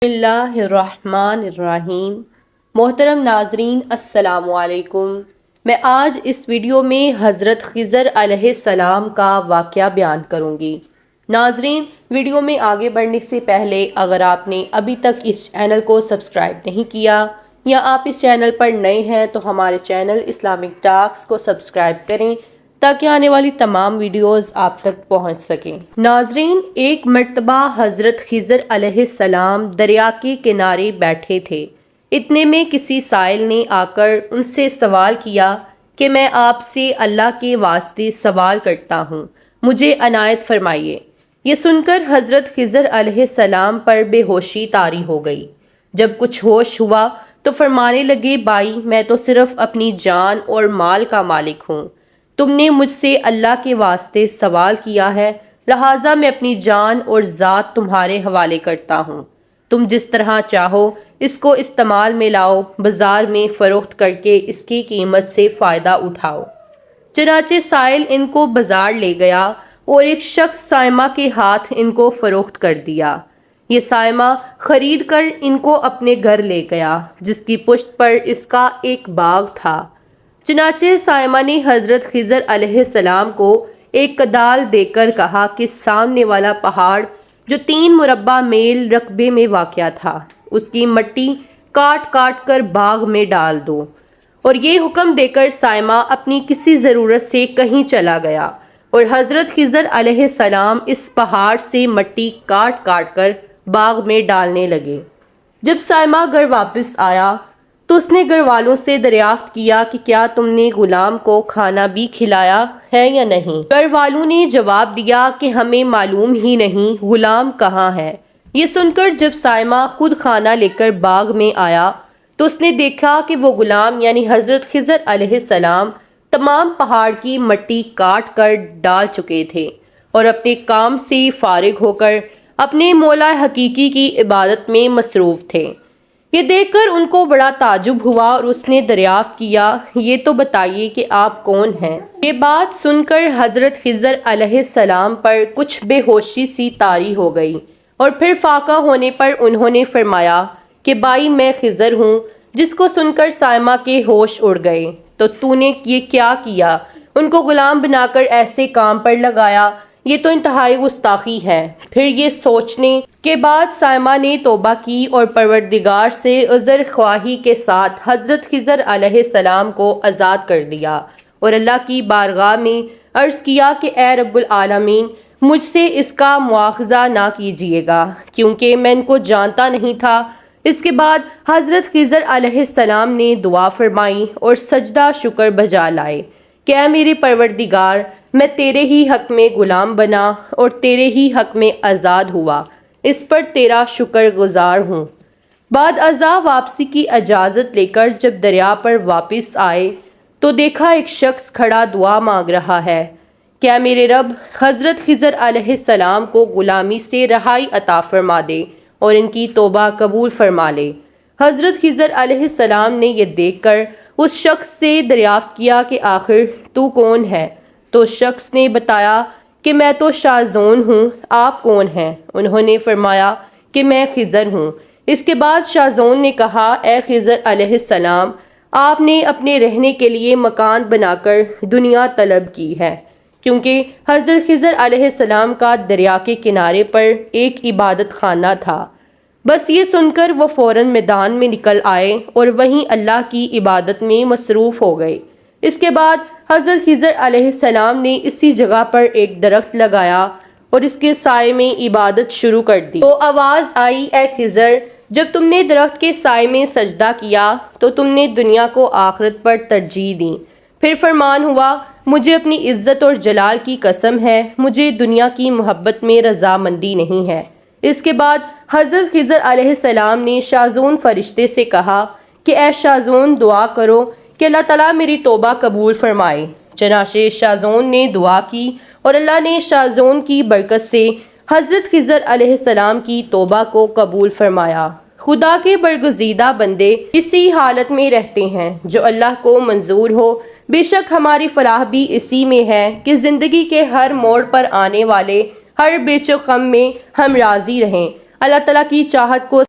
بسم اللہ الرحمن الرحیم۔ محترم ناظرین السلام علیکم۔ میں آج اس ویڈیو میں حضرت خضر علیہ السلام کا واقعہ بیان کروں گی۔ ناظرین، ویڈیو میں آگے بڑھنے سے پہلے اگر آپ نے ابھی تک اس چینل کو سبسکرائب نہیں کیا یا آپ اس چینل پر نئے ہیں تو ہمارے چینل اسلامک ٹاکس کو سبسکرائب کریں تاکہ آنے والی تمام ویڈیوز آپ تک پہنچ سکیں۔ ناظرین، ایک مرتبہ حضرت خضر علیہ السلام دریا کے کنارے بیٹھے تھے۔ اتنے میں کسی سائل نے آ کر ان سے سوال کیا کہ میں آپ سے اللہ کے واسطے سوال کرتا ہوں، مجھے عنایت فرمائیے۔ یہ سن کر حضرت خضر علیہ السلام پر بے ہوشی طاری ہو گئی۔ جب کچھ ہوش ہوا تو فرمانے لگے، بھائی، میں تو صرف اپنی جان اور مال کا مالک ہوں۔ تم نے مجھ سے اللہ کے واسطے سوال کیا ہے، لہٰذا میں اپنی جان اور ذات تمہارے حوالے کرتا ہوں۔ تم جس طرح چاہو اس کو استعمال میں لاؤ، بازار میں فروخت کر کے اس کی قیمت سے فائدہ اٹھاؤ۔ چنانچہ سائل ان کو بازار لے گیا اور ایک شخص سائمہ کے ہاتھ ان کو فروخت کر دیا۔ یہ سائمہ خرید کر ان کو اپنے گھر لے گیا، جس کی پشت پر اس کا ایک باغ تھا۔ چنانچہ سائمہ نے حضرت خضر علیہ السلام کو ایک کدال دے کر کہا کہ سامنے والا پہاڑ جو 3 مربع میل رقبے میں واقع تھا، اس کی مٹی کاٹ کاٹ کر باغ میں ڈال دو۔ اور یہ حکم دے کر سائمہ اپنی کسی ضرورت سے کہیں چلا گیا اور حضرت خضر علیہ السلام اس پہاڑ سے مٹی کاٹ کاٹ کر باغ میں ڈالنے لگے۔ جب سائمہ گھر واپس آیا تو اس نے گھر والوں سے دریافت کیا کہ کیا تم نے غلام کو کھانا بھی کھلایا ہے یا نہیں؟ گھر والوں نے جواب دیا کہ ہمیں معلوم ہی نہیں غلام کہاں ہے۔ یہ سن کر جب سائمہ خود کھانا لے کر باغ میں آیا تو اس نے دیکھا کہ وہ غلام یعنی حضرت خضر علیہ السلام تمام پہاڑ کی مٹی کاٹ کر ڈال چکے تھے اور اپنے کام سے فارغ ہو کر اپنے مولا حقیقی کی عبادت میں مصروف تھے۔ یہ دیکھ کر ان کو بڑا تعجب ہوا اور اس نے دریافت کیا، یہ تو بتائیے کہ آپ کون ہیں؟ یہ بات سن کر حضرت خضر علیہ السلام پر کچھ بے ہوشی سی طاری ہو گئی اور پھر فاقہ ہونے پر انہوں نے فرمایا کہ بھائی، میں خضر ہوں۔ جس کو سن کر سائمہ کے ہوش اڑ گئے۔ تو نے یہ کیا کیا؟ ان کو غلام بنا کر ایسے کام پر لگایا، یہ تو انتہائی گستاخی ہے۔ پھر یہ سوچنے کے بعد سائمہ نے توبہ کی اور پروردگار سے عذر خواہی کے ساتھ حضرت خضر علیہ السلام کو آزاد کر دیا اور اللہ کی بارگاہ میں عرض کیا کہ اے رب العالمین، مجھ سے اس کا مواخذہ نہ کیجیے گا کیونکہ میں ان کو جانتا نہیں تھا۔ اس کے بعد حضرت خضر علیہ السلام نے دعا فرمائی اور سجدہ شکر بجا لائے کہ اے میرے پروردگار، میں تیرے ہی حق میں غلام بنا اور تیرے ہی حق میں آزاد ہوا، اس پر تیرا شکر گزار ہوں۔ بعد ازاں واپسی کی اجازت لے کر جب دریا پر واپس آئے تو دیکھا ایک شخص کھڑا دعا مانگ رہا ہے کہ اے میرے رب، حضرت خضر علیہ السلام کو غلامی سے رہائی عطا فرما دے اور ان کی توبہ قبول فرما لے۔ حضرت خضر علیہ السلام نے یہ دیکھ کر اس شخص سے دریافت کیا کہ آخر تو کون ہے؟ تو اس شخص نے بتایا کہ میں تو شازون ہوں، آپ کون ہیں؟ انہوں نے فرمایا کہ میں خضر ہوں۔ اس کے بعد شازون نے کہا، اے خضر علیہ السلام، آپ نے اپنے رہنے کے لیے مکان بنا کر دنیا طلب کی ہے، کیونکہ حضرت خضر علیہ السلام کا دریا کے کنارے پر ایک عبادت خانہ تھا۔ بس یہ سن کر وہ فوراً میدان میں نکل آئے اور وہیں اللہ کی عبادت میں مصروف ہو گئے۔ اس کے بعد حضرت خضر علیہ السلام نے اسی جگہ پر ایک درخت لگایا اور اس کے سائے میں عبادت شروع کر دی۔ تو آواز آئی، اے خضر، جب تم نے درخت کے سائے میں سجدہ کیا تو تم نے دنیا کو آخرت پر ترجیح دی۔ پھر فرمان ہوا، مجھے اپنی عزت اور جلال کی قسم ہے، مجھے دنیا کی محبت میں رضامندی نہیں ہے۔ اس کے بعد حضرت خضر علیہ السلام نے شازون فرشتے سے کہا کہ اے شازون، دعا کرو کہ اللہ تعالیٰ میری توبہ قبول فرمائے۔ چنانچہ شازون نے دعا کی اور اللہ نے شازون کی برکت سے حضرت خضر علیہ السلام کی توبہ کو قبول فرمایا۔ خدا کے برگزیدہ بندے اسی حالت میں رہتے ہیں جو اللہ کو منظور ہو۔ بے شک ہماری فلاح بھی اسی میں ہے کہ زندگی کے ہر موڑ پر آنے والے ہر بیچ و غم میں ہم راضی رہیں، اللہ تعالیٰ کی چاہت کو